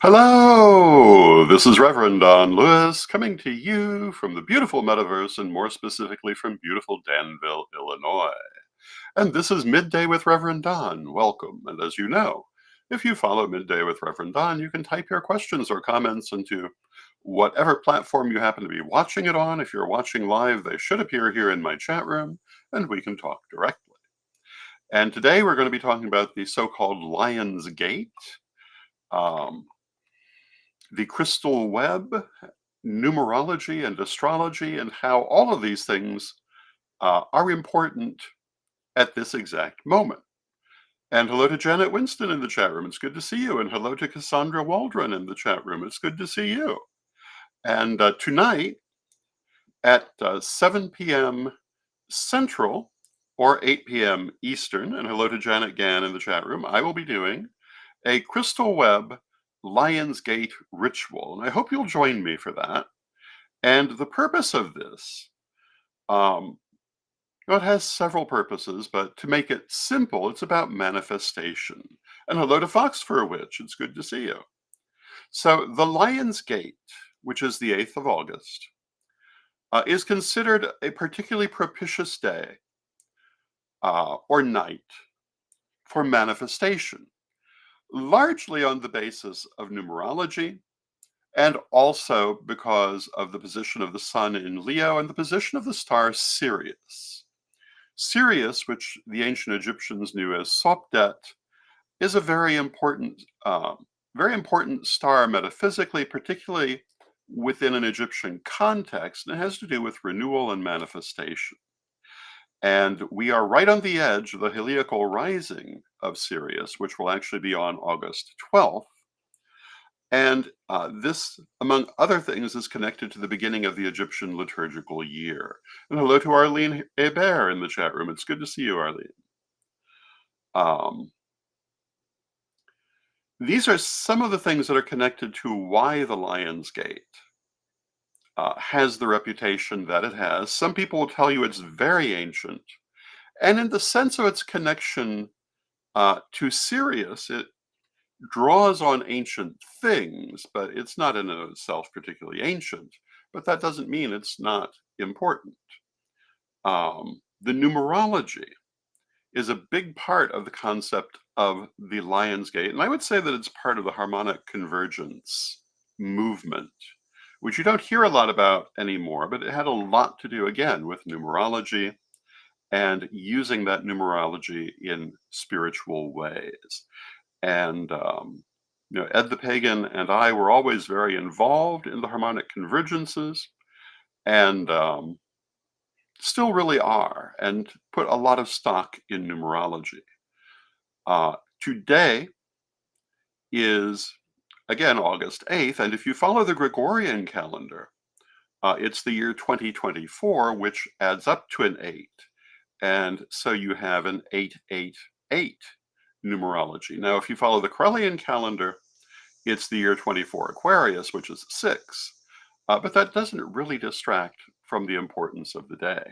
Hello, this is Reverend Don Lewis coming to you from the beautiful metaverse and more specifically from beautiful Danville, Illinois. And this is Midday with Reverend Don. Welcome. And as you know, if you follow Midday with Reverend Don, you can type your questions or comments into whatever platform you happen to be watching it on. If you're watching live, they should appear here in my chat room and we can talk directly. And today we're going to be talking about the so-called Lion's Gate. The crystal web, numerology, and astrology, and how all of these things are important at this exact moment. And hello to Janet Winston in the chat room. It's good to see you. And hello to Cassandra Waldron in the chat room. It's good to see you. And tonight at 7 p.m. Central or 8 p.m. Eastern, and hello to Janet Gann in the chat room, I will be doing a crystal web Lion's Gate ritual. And I hope you'll join me for that. And the purpose of this, it has several purposes, but to make it simple, it's about manifestation. And hello to Fox for a Witch. It's good to see you. So the Lion's Gate, which is the 8th of August, is considered a particularly propitious day or night for manifestation, largely on the basis of numerology, and also because of the position of the sun in Leo and the position of the star Sirius. Sirius, which the ancient Egyptians knew as Sopdet, is a very important star metaphysically, particularly within an Egyptian context, and it has to do with renewal and manifestation. And we are right on the edge of the heliacal rising of Sirius, which will actually be on August 12th. And this, among other things, is connected to the beginning of the Egyptian liturgical year. And hello to Arlene Hebert in the chat room. It's good to see you, Arlene. These are some of the things that are connected to why the Lion's Gate has the reputation that it has. Some people will tell you it's very ancient. And in the sense of its connection to Sirius, it draws on ancient things, but it's not in and of itself particularly ancient. But that doesn't mean it's not important. The numerology is a big part of the concept of the Lion's Gate, and I would say that it's part of the harmonic convergence movement, which you don't hear a lot about anymore, but it had a lot to do, again, with numerology and using that numerology in spiritual ways. And Ed the Pagan and I were always very involved in the harmonic convergences, and still really are, and put a lot of stock in numerology. Today is, again, August 8th, and if you follow the Gregorian calendar, it's the year 2024, which adds up to an 8. And so you have an 888 numerology. Now, if you follow the Corellian calendar, it's the year 24 Aquarius, which is 6. But that doesn't really distract from the importance of the day.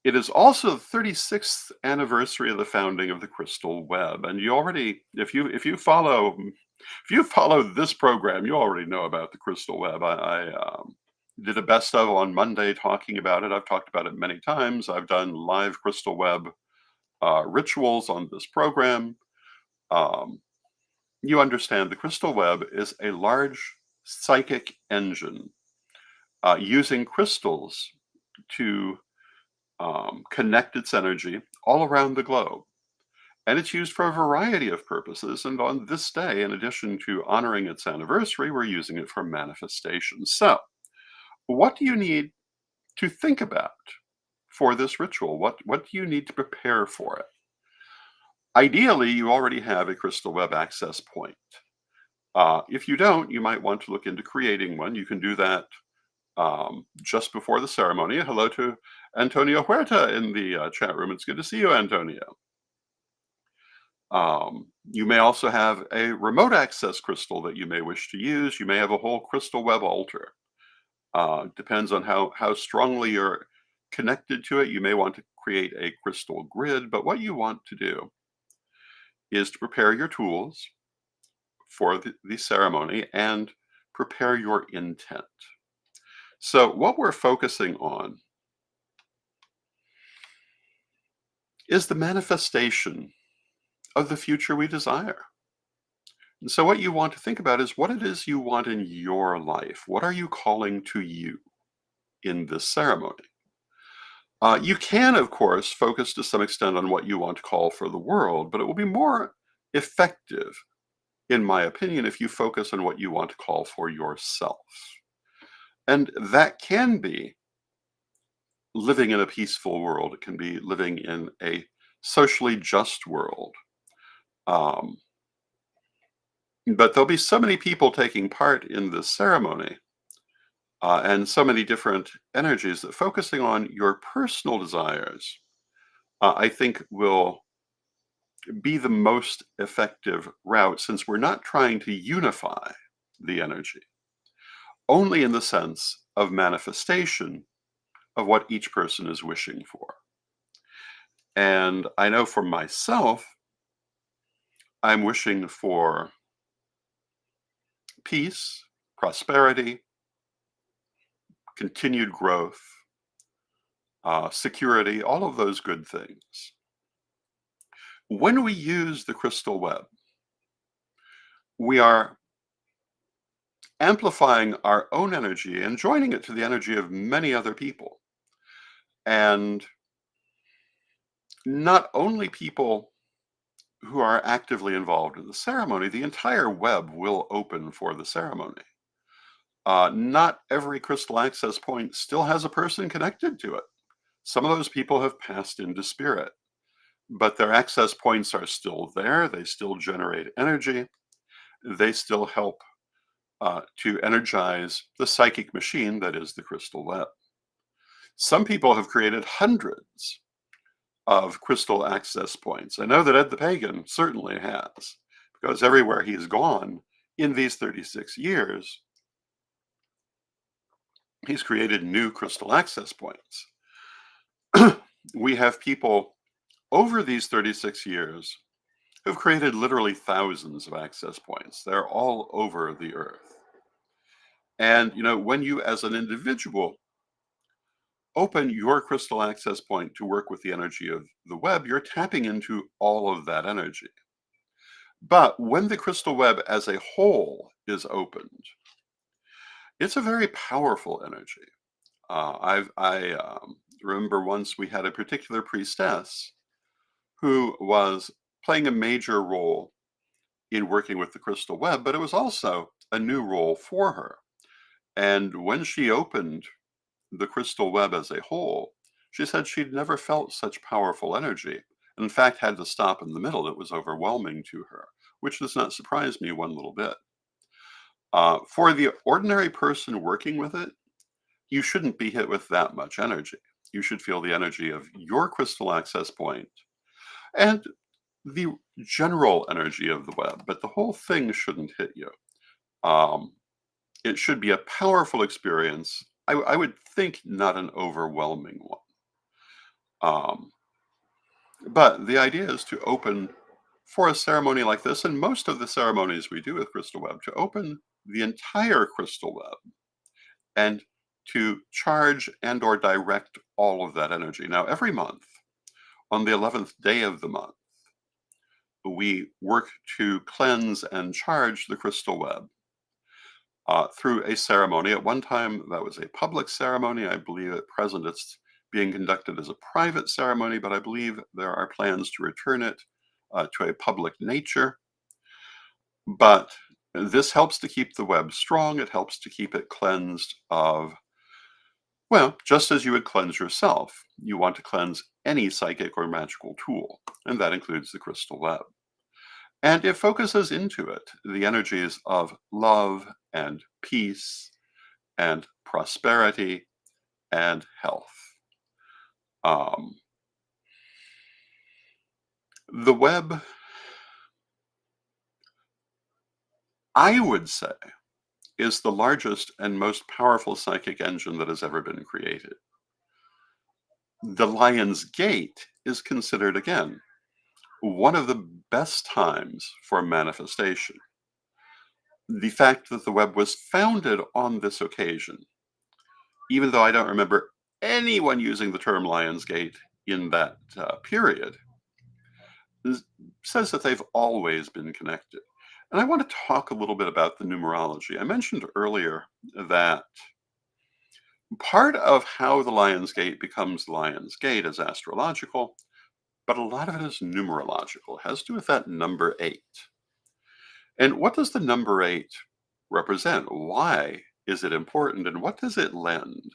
It is also the 36th anniversary of the founding of the crystal web. And you already, if you follow this program, you already know about the crystal web. I did a best of on Monday talking about it. I've talked about it many times. I've done live crystal web rituals on this program. You understand the crystal web is a large psychic engine using crystals to connect its energy all around the globe. And it's used for a variety of purposes. And on this day, in addition to honoring its anniversary, we're using it for manifestation. So what do you need to think about for this ritual? What do you need to prepare for it? Ideally, you already have a crystal web access point. If you don't, you might want to look into creating one. You can do that just before the ceremony. Hello to Antonio Huerta in the chat room. It's good to see you, Antonio. You may also have a remote access crystal that you may wish to use. You may have a whole crystal web altar. Depends on how strongly you're connected to it. You may want to create a crystal grid, but what you want to do is to prepare your tools. for the ceremony and prepare your intent. So, what we're focusing on is the manifestation of the future we desire. And so, what you want to think about is what it is you want in your life. What are you calling to you in this ceremony? You can, of course, focus to some extent on what you want to call for the world, but it will be more effective, in my opinion, if you focus on what you want to call for yourself. And that can be living in a peaceful world, it can be living in a socially just world. Um, but there'll be so many people taking part in this ceremony and so many different energies that focusing on your personal desires, I think, will be the most effective route since we're not trying to unify the energy, only in the sense of manifestation of what each person is wishing for. And I know for myself, I'm wishing for peace, prosperity, continued growth, security, all of those good things. When we use the crystal web, we are amplifying our own energy and joining it to the energy of many other people. And not only people who are actively involved in the ceremony, the entire web will open for the ceremony. Not every crystal access point still has a person connected to it. Some of those people have passed into spirit, but their access points are still there. They still generate energy. They still help to energize the psychic machine that is the crystal web. Some people have created hundreds of crystal access points. I know that Ed the Pagan certainly has, because everywhere he's gone in these 36 years, he's created new crystal access points. We have people over these 36 years who've created literally thousands of access points. They're all over the earth. And, when you as an individual open your crystal access point to work with the energy of the web, you're tapping into all of that energy. But when the crystal web as a whole is opened, it's a very powerful energy. I remember once we had a particular priestess who was playing a major role in working with the crystal web, but it was also a new role for her. And when she opened the crystal web as a whole, she said she'd never felt such powerful energy. And in fact, had to stop in the middle. It was overwhelming to her, which does not surprise me one little bit. For the ordinary person working with it, you shouldn't be hit with that much energy. You should feel the energy of your crystal access point and the general energy of the web, but the whole thing shouldn't hit you. Um, it should be a powerful experience. I would think not an overwhelming one. Um, but the idea is to open for a ceremony like this, and most of the ceremonies we do with crystal web, to open the entire crystal web and to charge and or direct all of that energy. Now, every month, on the 11th day of the month, we work to cleanse and charge the crystal web through a ceremony. At one time, that was a public ceremony. I believe at present it's being conducted as a private ceremony, but I believe there are plans to return it to a public nature. But this helps to keep the web strong. It helps to keep it cleansed of, well, just as you would cleanse yourself, you want to cleanse any psychic or magical tool, and that includes the crystal web. And it focuses into it the energies of love and peace and prosperity and health. Um, the web, I would say, is the largest and most powerful psychic engine that has ever been created. The Lion's Gate is considered, again, one of the best times for manifestation. The fact that the web was founded on this occasion, even though I don't remember anyone using the term Lionsgate in that period, is- says that they've always been connected. And I want to talk a little bit about the numerology. I mentioned earlier that part of how the Lion's Gate becomes the Lion's Gate is astrological, but a lot of it is numerological. It has to do with that number eight. And what does the number eight represent? Why is it important? And what does it lend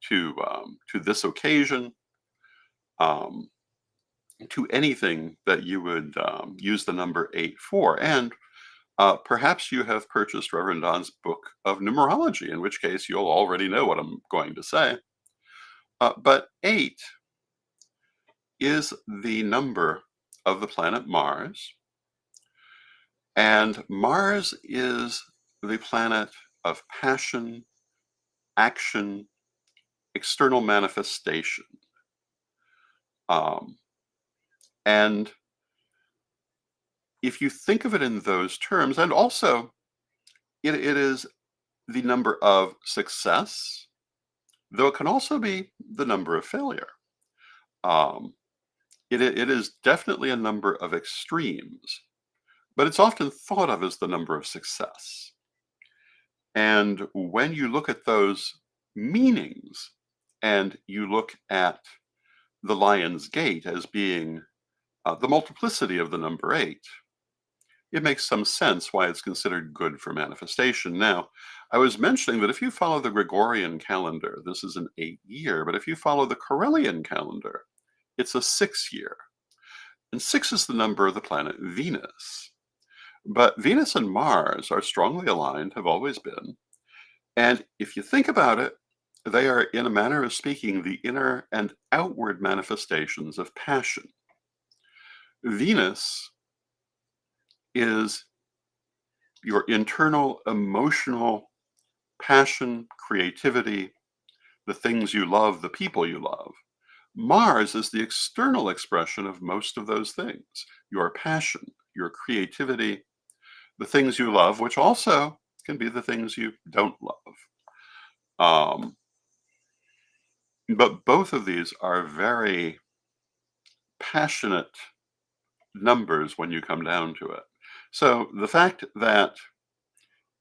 to this occasion, um, to anything that you would use the number eight for? And perhaps you have purchased Reverend Don's book of numerology, in which case you'll already know what I'm going to say. But eight is the number of the planet Mars, and Mars is the planet of passion, action, external manifestation. Um, and if you think of it in those terms, and also it is the number of success, though it can also be the number of failure. Um, it is definitely a number of extremes, but it's often thought of as the number of success. And when you look at those meanings and you look at the Lion's Gate as being the multiplicity of the number eight, it makes some sense why it's considered good for manifestation. Now, I was mentioning that if you follow the Gregorian calendar, this is an 8-year, but if you follow the Corellian calendar, it's a 6-year. And 6 is the number of the planet Venus. But Venus and Mars are strongly aligned, have always been. And if you think about it, they are, in a manner of speaking, the inner and outward manifestations of passion. Venus is your internal emotional passion, creativity, the things you love, the people you love. Mars is the external expression of most of those things, your passion, your creativity, the things you love, which also can be the things you don't love. Um, but both of these are very passionate numbers when you come down to it. So the fact that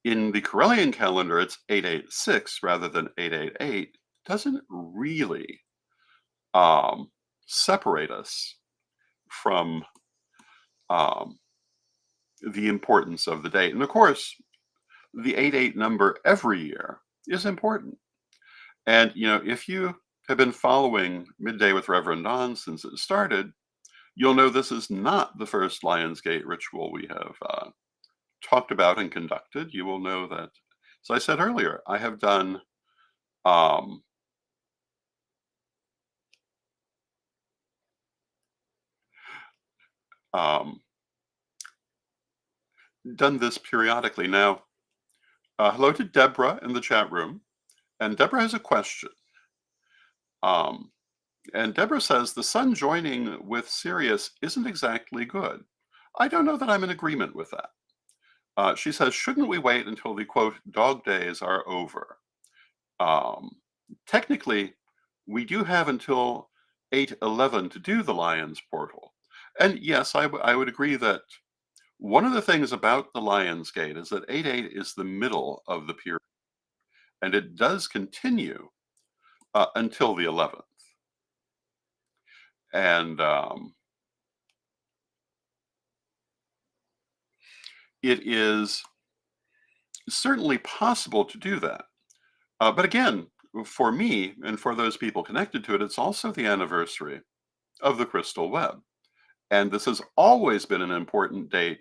in the Corellian calendar it's 886 rather than 888 doesn't really um, separate us from um, the importance of the date. And of course, the 88 number every year is important. And, if you have been following Midday with Reverend Don since it started, you'll know this is not the first Lionsgate ritual we have talked about and conducted. You will know that, as I said earlier, I have um, um, done this periodically. Now, hello to Deborah in the chat room. And Deborah has a question. Um, and Deborah says the sun joining with Sirius isn't exactly good. I don't know that I'm in agreement with that. She says, shouldn't we wait until the quote dog days are over? Um, Technically, we do have until 8/11 to do the Lions portal. And yes, I would agree that one of the things about the Lions Gate is that 8/8 is the middle of the period, and it does continue until the 11th. And it is certainly possible to do that. But again, for me and for those people connected to it, it's also the anniversary of the crystal web. And this has always been an important date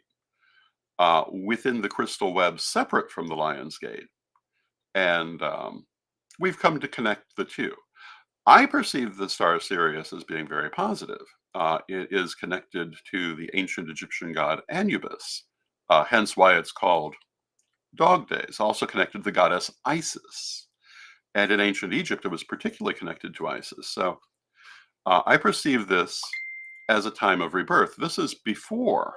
within the crystal web, separate from the Lion's Gate. And we've come to connect the two. I perceive the star Sirius as being very positive. It is connected to the ancient Egyptian god Anubis, hence why it's called Dog Days. Also connected to the goddess Isis. And in ancient Egypt, it was particularly connected to Isis. So I perceive this as a time of rebirth. This is before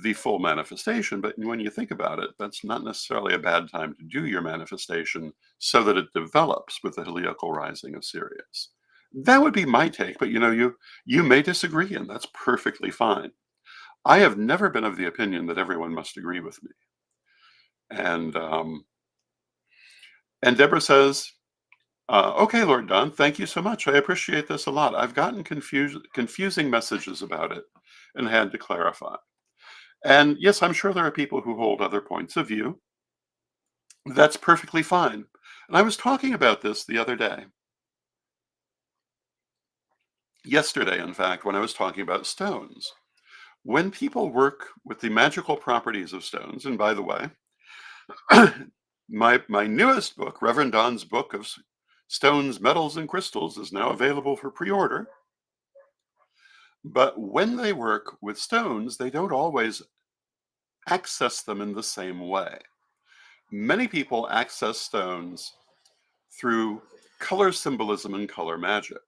the full manifestation. But when you think about it, that's not necessarily a bad time to do your manifestation so that it develops with the heliacal rising of Sirius. That would be my take, but you may disagree, and that's perfectly fine. I have never been of the opinion that everyone must agree with me. And Deborah says, "Okay, Lord Don, thank you so much. I appreciate this a lot. I've gotten confusing messages about it and had to clarify." And yes, I'm sure there are people who hold other points of view. That's perfectly fine. And I was talking about this the other day, yesterday, in fact, when I was talking about stones. When people work with the magical properties of stones, and by the way, my newest book, Reverend Don's book of stones, metals, and crystals, is now available for pre-order. But when they work with stones, they don't always access them in the same way. Many people access stones through color symbolism and color magic,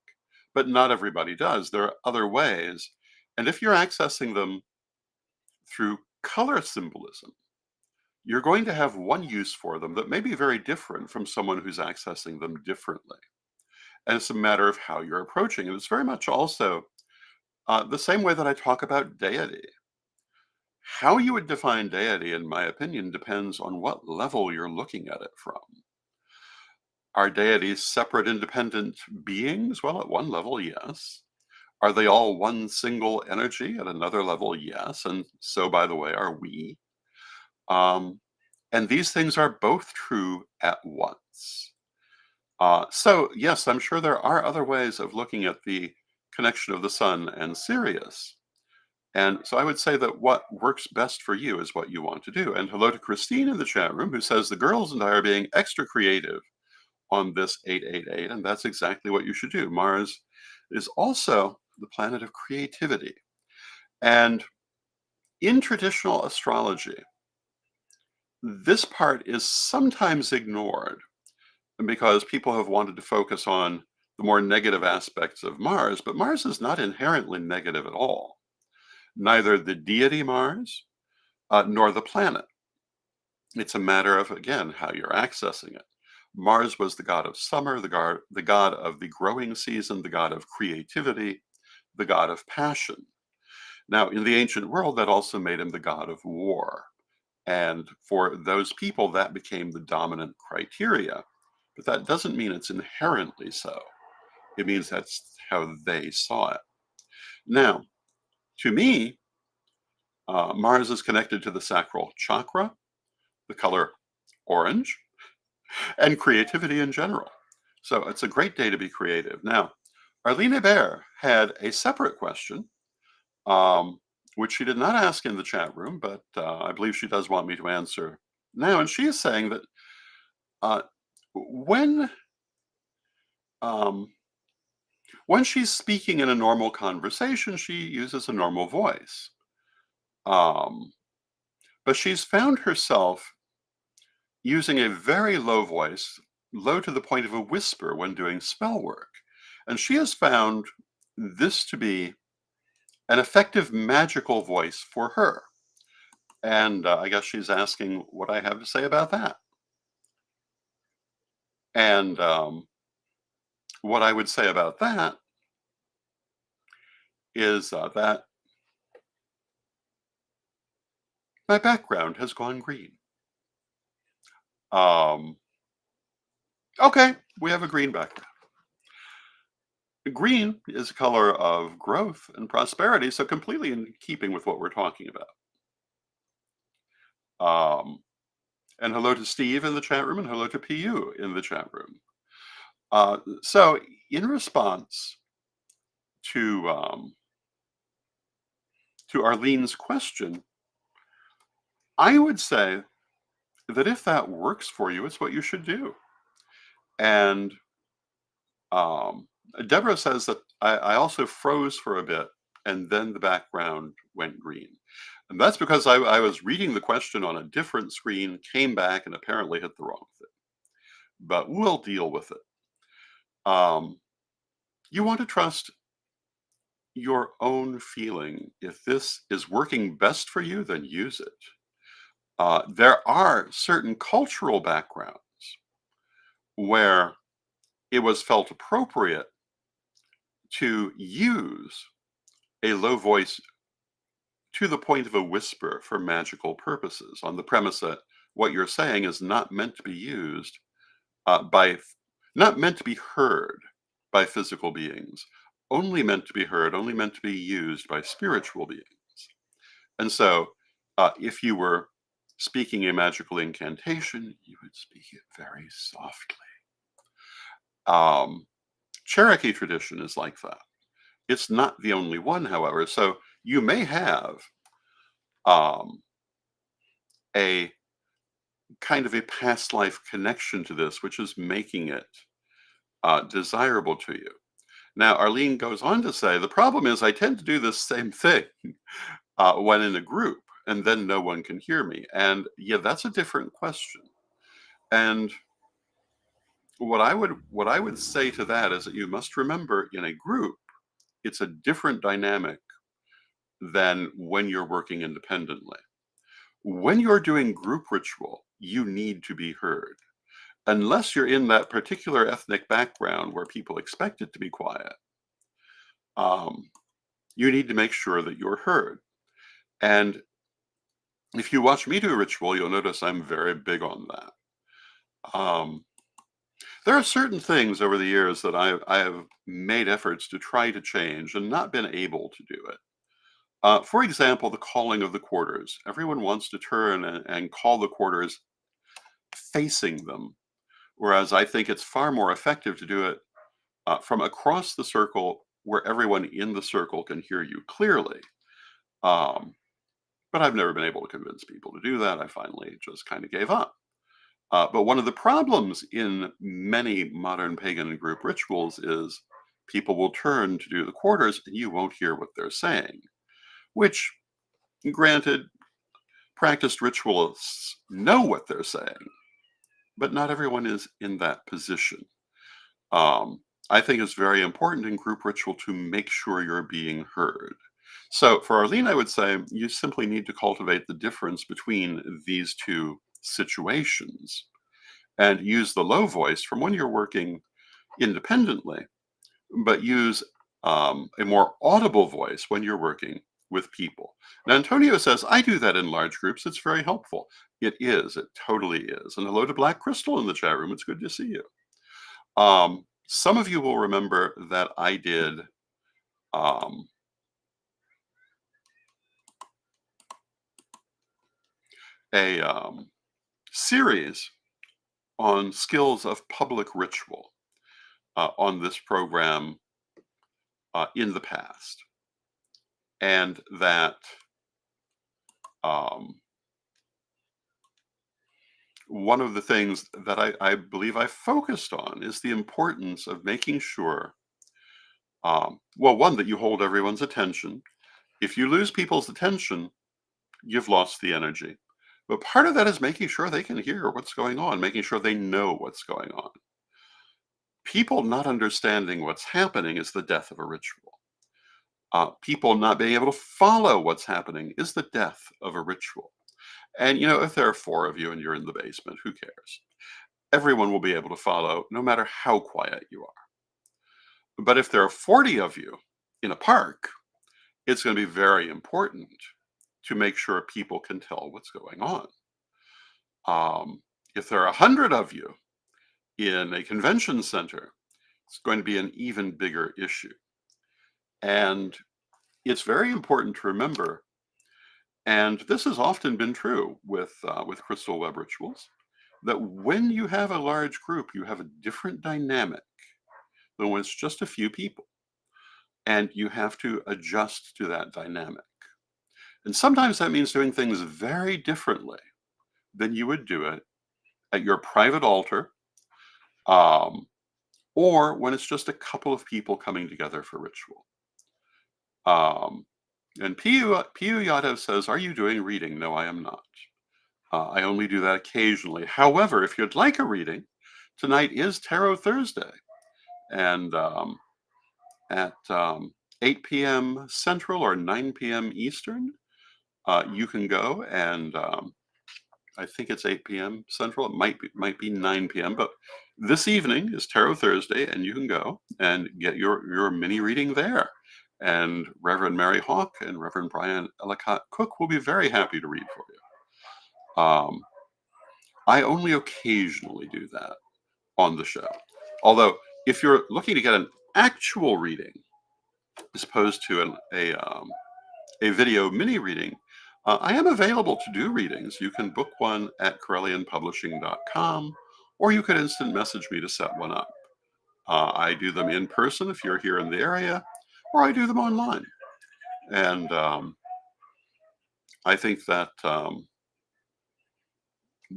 but not everybody does. There are other ways. And if you're accessing them through color symbolism, you're going to have one use for them that may be very different from someone who's accessing them differently. And it's a matter of how you're approaching it. It's very much also the same way that I talk about deity. How you would define deity, in my opinion, depends on what level you're looking at it from. Are deities separate, independent beings? Well, at one level, yes. Are they all one single energy? At another level, yes. And so, by the way, are we. Um, and these things are both true at once. So, yes, I'm sure there are other ways of looking at the connection of the sun and Sirius. And so I would say that what works best for you is what you want to do. And hello to Christine in the chat room, who says the girls and I are being extra creative on this 888, and that's exactly what you should do. Mars is also the planet of creativity. And in traditional astrology, this part is sometimes ignored because people have wanted to focus on the more negative aspects of Mars, but Mars is not inherently negative at all. Neither the deity Mars nor the planet. It's a matter of, again, how you're accessing it. Mars was the god of summer, the god of the growing season, the god of creativity, the god of passion. Now, in the ancient world, that also made him the god of war. And for those people, that became the dominant criteria. But that doesn't mean it's inherently so. It means that's how they saw it. Now, to me, Mars is connected to the sacral chakra, the color orange, and creativity in general. So it's a great day to be creative. Now, Arlene Bear had a separate question, um, which she did not ask in the chat room, but I believe she does want me to answer now. And she is saying that uh, when um, when she's speaking in a normal conversation, she uses a normal voice. Um, but she's found herself using a very low voice, low to the point of a whisper when doing spell work. And she has found this to be an effective magical voice for her. And I guess she's asking what I have to say about that. And what I would say about that is that my background has gone green. Um, okay, we have a green background. Green is a color of growth and prosperity, so completely in keeping with what we're talking about. And hello to Steve in the chat room, and hello to PU in the chat room. So, in response to Arlene's question, I would say that if that works for you, it's what you should do. And um, Deborah says that I also froze for a bit, and then the background went green. And that's because I was reading the question on a different screen, came back, and apparently hit the wrong thing. But we'll deal with it. You want to trust your own feeling. If this is working best for you, then use it. There are certain cultural backgrounds where it was felt appropriate to use a low voice to the point of a whisper for magical purposes, on the premise that what you're saying is not meant to be used by, not meant to be heard by physical beings, only meant to be heard, only meant to be used by spiritual beings. And so, if you were speaking a magical incantation, you would speak it very softly. Um, Cherokee tradition is like that. It's not the only one, however. So you may have um, a kind of a past life connection to this, which is making it desirable to you. Now, Arlene goes on to say, the problem is I tend to do this same thing when in a group, and then no one can hear me. And yeah, that's a different question. And what I would say to that is that you must remember, in a group, it's a different dynamic than when you're working independently. When you're doing group ritual, you need to be heard. Unless you're in that particular ethnic background where people expect it to be quiet, um, you need to make sure that you're heard. And if you watch me do ritual, you'll notice I'm very big on that. Um, there are certain things over the years that I have made efforts to try to change and not been able to do it. For example, the calling of the quarters. Everyone wants to turn and call the quarters facing them, whereas I think it's far more effective to do it from across the circle where everyone in the circle can hear you clearly. Um, but I've never been able to convince people to do that. I finally just kind of gave up. But one of the problems in many modern pagan group rituals is people will turn to do the quarters and you won't hear what they're saying, which, granted, practiced ritualists know what they're saying, but not everyone is in that position. Um, I think it's very important in group ritual to make sure you're being heard. So for Arlene, I would say you simply need to cultivate the difference between these two situations and use the low voice from when you're working independently, but use a more audible voice when you're working with people. Now, Antonio says, I do that in large groups. It's very helpful. It is. It totally is. And hello to Black Crystal in the chat room. It's good to see you. Some of you will remember that I did um, a series on skills of public ritual on this program in the past. And that um, one of the things that I believe I focused on is the importance of making sure, well, one, that you hold everyone's attention. If you lose people's attention, you've lost the energy. But part of that is making sure they can hear what's going on, making sure they know what's going on. People not understanding what's happening is the death of a ritual. People not being able to follow what's happening is the death of a ritual. And if there are four of you and you're in the basement, who cares? Everyone will be able to follow no matter how quiet you are. But if there are 40 of you in a park, it's going to be very important to make sure people can tell what's going on. If there are 100 of you in a convention center, it's going to be an even bigger issue. And it's very important to remember, and this has often been true with crystal web rituals, that when you have a large group, you have a different dynamic than when it's just a few people. And you have to adjust to that dynamic. And sometimes that means doing things very differently than you would do it at your private altar, um, or when it's just a couple of people coming together for ritual. And Piyu Yadav says, are you doing reading? No, I am not. I only do that occasionally. However, if you'd like a reading, tonight is Tarot Thursday. And at 8 p.m. Central or 9 p.m. Eastern. You can go and I think it's 8 p.m. Central. It might be 9 p.m. But this evening is Tarot Thursday, and you can go and get your mini reading there. And Reverend Mary Hawk and Reverend Brian Ellicott Cook will be very happy to read for you. I only occasionally do that on the show. Although, if you're looking to get an actual reading as opposed to a video mini reading, I am available to do readings. You can book one at CorellianPublishing.com, or you could instant message me to set one up. I do them in person if you're here in the area, or I do them online. And I think that,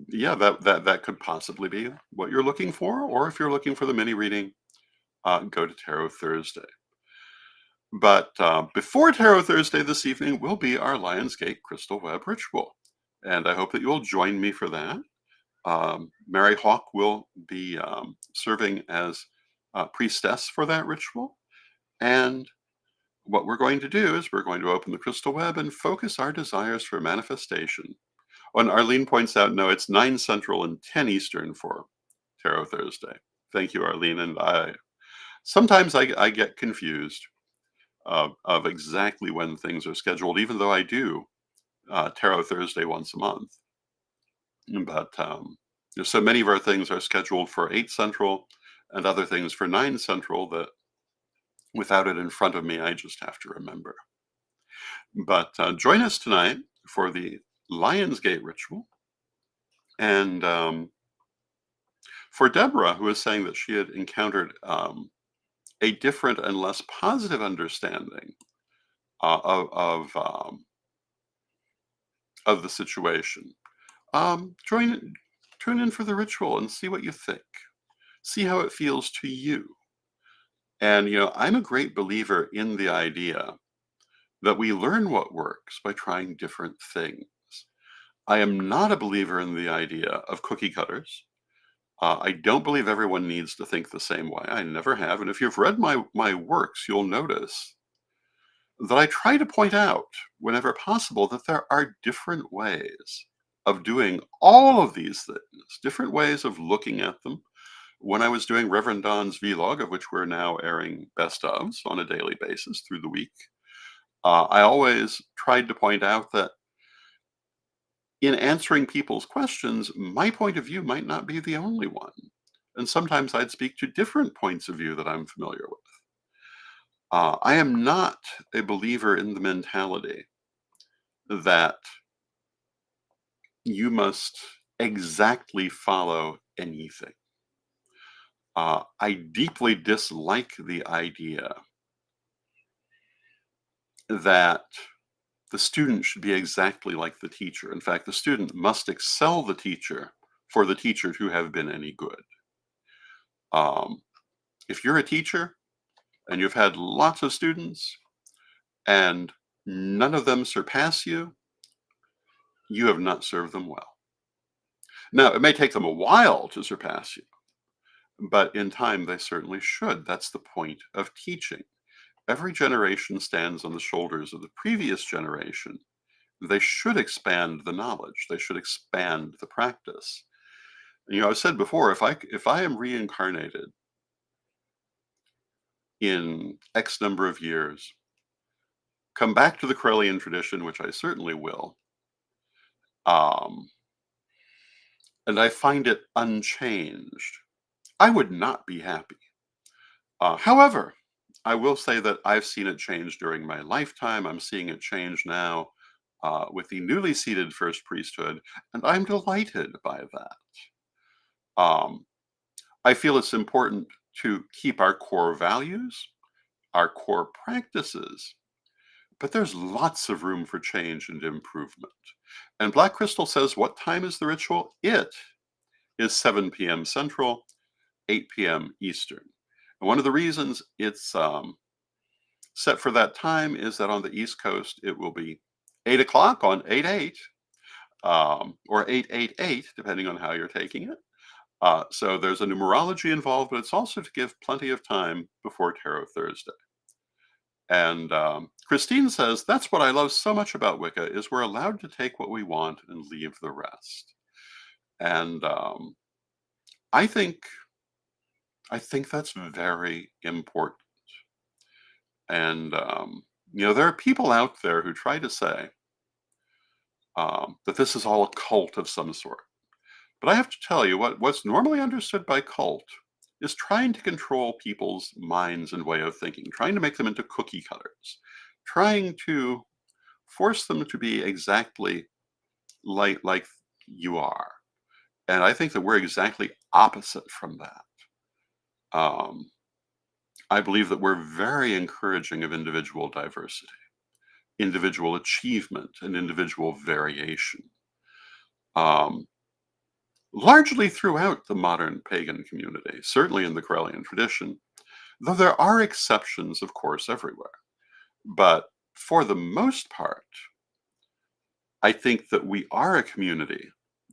yeah, that could possibly be what you're looking for. Or if you're looking for the mini reading, go to Tarot Thursday. But before Tarot Thursday this evening will be our Lionsgate Crystal Web ritual. And I hope that you'll join me for that. Mary Hawk will be serving as priestess for that ritual. And what we're going to do is we're going to open the crystal web and focus our desires for manifestation. And Arlene points out, no, it's 9 Central and 10 Eastern for Tarot Thursday. Thank you, Arlene. And sometimes I get confused of exactly when things are scheduled, even though I do Tarot Thursday once a month. But so many of our things are scheduled for 8 Central and other things for 9 Central that without it in front of me, I just have to remember. But join us tonight for the Lionsgate ritual. And for Deborah, who was saying that she had encountered a different and less positive understanding of the situation, tune in for the ritual and see what you think. See how it feels to you. And, I'm a great believer in the idea that we learn what works by trying different things. I am not a believer in the idea of cookie cutters. I don't believe everyone needs to think the same way. I never have. And if you've read my works, you'll notice that I try to point out whenever possible that there are different ways of doing all of these things, different ways of looking at them. When I was doing Reverend Don's vlog, of which we're now airing best ofs on a daily basis through the week, I always tried to point out that in answering people's questions, my point of view might not be the only one. And sometimes I'd speak to different points of view that I'm familiar with. I am not a believer in the mentality that you must exactly follow anything. I deeply dislike the idea that the student should be exactly like the teacher. In fact, the student must excel the teacher for the teacher to have been any good. If you're a teacher and you've had lots of students and none of them surpass you, you have not served them well. Now, it may take them a while to surpass you, but in time they certainly should. That's the point of teaching. Every generation stands on the shoulders of the previous generation. They should expand the knowledge. They should expand the practice. I've said before, if I am reincarnated in X number of years, come back to the Corellian tradition, which I certainly will, and I find it unchanged, I would not be happy. However, I will say that I've seen it change during my lifetime. I'm seeing it change now with the newly seated first priesthood, and I'm delighted by that. I feel it's important to keep our core values, our core practices, but there's lots of room for change and improvement. And Black Crystal says, what time is the ritual? It is 7 p.m. Central, 8 p.m. Eastern. And one of the reasons it's set for that time is that on the East Coast, it will be 8 o'clock on 8/8, or 8/8/8, depending on how you're taking it. So there's a numerology involved, but it's also to give plenty of time before Tarot Thursday. And Christine says, that's what I love so much about Wicca is we're allowed to take what we want and leave the rest. And I think I think that's very important. And there are people out there who try to say that this is all a cult of some sort. But I have to tell you, what's normally understood by cult is trying to control people's minds and way of thinking, trying to make them into cookie cutters, trying to force them to be exactly like you are. And I think that we're exactly opposite from that. Um, I believe that we're very encouraging of individual diversity, individual achievement, and individual variation. Um, Largely throughout the modern pagan community, certainly in the Corellian tradition, though there are exceptions, of course, everywhere. But for the most part, I think that we are a community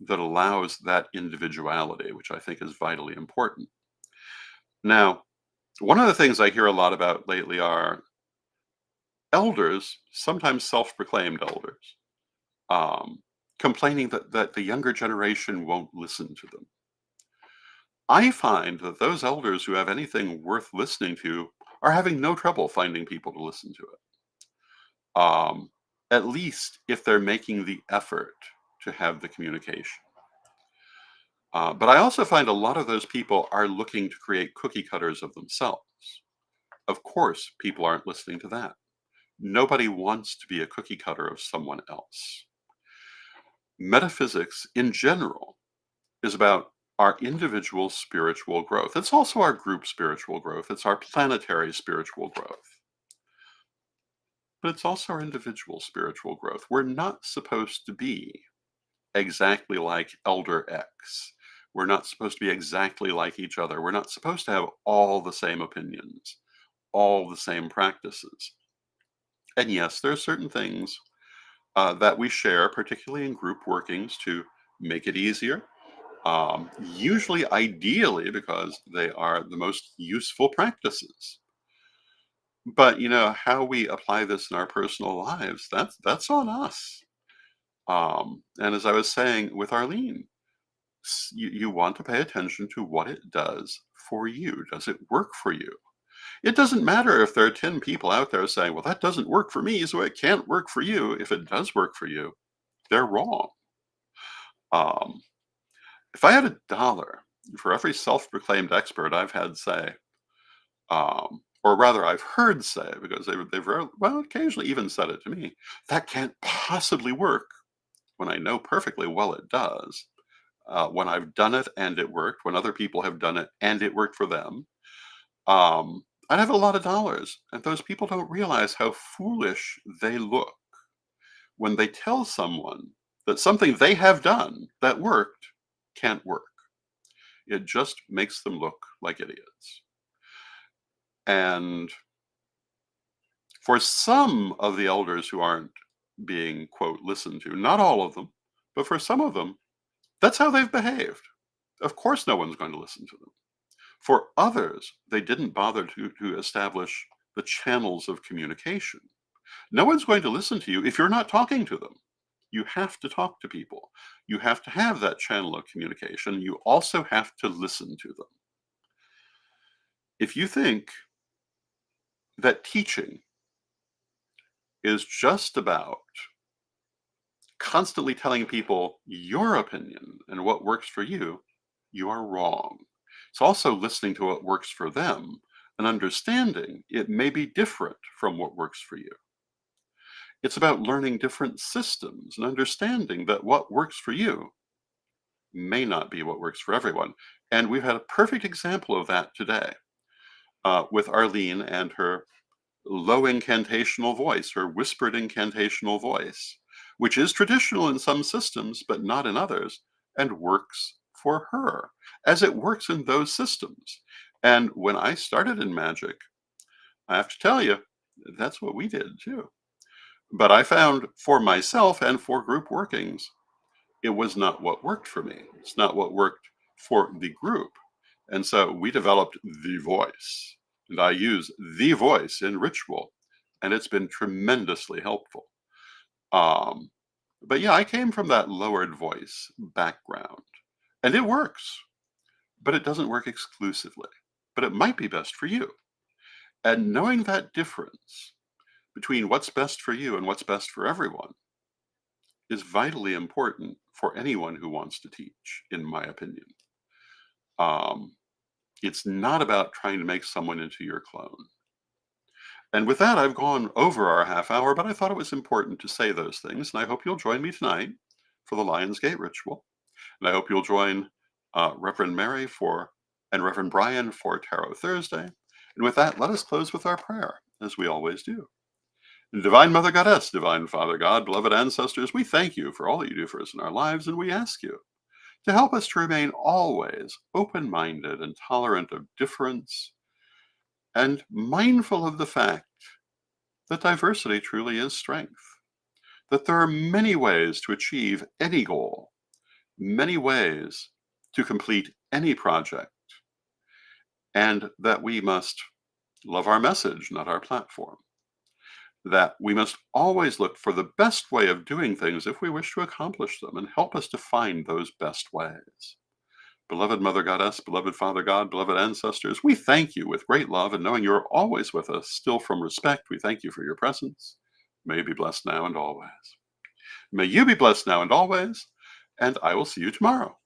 that allows that individuality, which I think is vitally important. Now, one of the things I hear a lot about lately are elders, sometimes self-proclaimed elders, um, complaining that the younger generation won't listen to them. I find that those elders who have anything worth listening to are having no trouble finding people to listen to it. At least if they're making the effort to have the communication. But I also find a lot of those people are looking to create cookie cutters of themselves. Of course, people aren't listening to that. Nobody wants to be a cookie cutter of someone else. Metaphysics in general is about our individual spiritual growth. It's also our group spiritual growth. It's our planetary spiritual growth. But it's also our individual spiritual growth. We're not supposed to be exactly like Elder X. We're not supposed to be exactly like each other. We're not supposed to have all the same opinions, all the same practices. And yes, there are certain things that we share, particularly in group workings, to make it easier. Usually, ideally, because they are the most useful practices. But how we apply this in our personal lives, that's on us. And as I was saying with Arlene, you want to pay attention to what it does for you. Does it work for you? It doesn't matter if there are 10 people out there saying, well, that doesn't work for me, so it can't work for you. If it does work for you, they're wrong. Um, if I had $1 for every self-proclaimed expert I've had say, or rather I've heard say, because they've well, occasionally even said it to me, that can't possibly work when I know perfectly well it does. When I've done it and it worked, when other people have done it and it worked for them, I'd have a lot of dollars. And those people don't realize how foolish they look when they tell someone that something they have done that worked can't work. It just makes them look like idiots. And for some of the elders who aren't being, quote, listened to, not all of them, but for some of them, that's how they've behaved. Of course, no one's going to listen to them. For others, they didn't bother to establish the channels of communication. No one's going to listen to you if you're not talking to them. You have to talk to people. You have to have that channel of communication. You also have to listen to them. If you think that teaching is just about constantly telling people your opinion and what works for you, you are wrong. It's also listening to what works for them and understanding it may be different from what works for you. It's about learning different systems and understanding that what works for you may not be what works for everyone. And we've had a perfect example of that today with Arlene and her low incantational voice, her whispered incantational voice, which is traditional in some systems, but not in others, and works for her as it works in those systems. And when I started in magic, I have to tell you, that's what we did too. But I found for myself and for group workings, it was not what worked for me. It's not what worked for the group. And so we developed the voice. And I use the voice in ritual and it's been tremendously helpful. Um, but yeah, I came from that lowered voice background, and it works, but it doesn't work exclusively. But it might be best for you. And knowing that difference between what's best for you and what's best for everyone is vitally important for anyone who wants to teach, in my opinion. Um, it's not about trying to make someone into your clone. And with that, I've gone over our half hour, but I thought it was important to say those things. And I hope you'll join me tonight for the Lion's Gate ritual. And I hope you'll join Reverend Mary and Reverend Brian for Tarot Thursday. And with that, let us close with our prayer, as we always do. Divine Mother Goddess, Divine Father God, beloved ancestors, we thank you for all that you do for us in our lives, and we ask you to help us to remain always open-minded and tolerant of difference, and mindful of the fact that diversity truly is strength, that there are many ways to achieve any goal, many ways to complete any project, and that we must love our message, not our platform. That we must always look for the best way of doing things if we wish to accomplish them, and help us to find those best ways. Beloved Mother Goddess, beloved Father God, beloved ancestors, we thank you with great love, and knowing you're always with us, still from respect, we thank you for your presence. May you be blessed now and always. May you be blessed now and always, and I will see you tomorrow.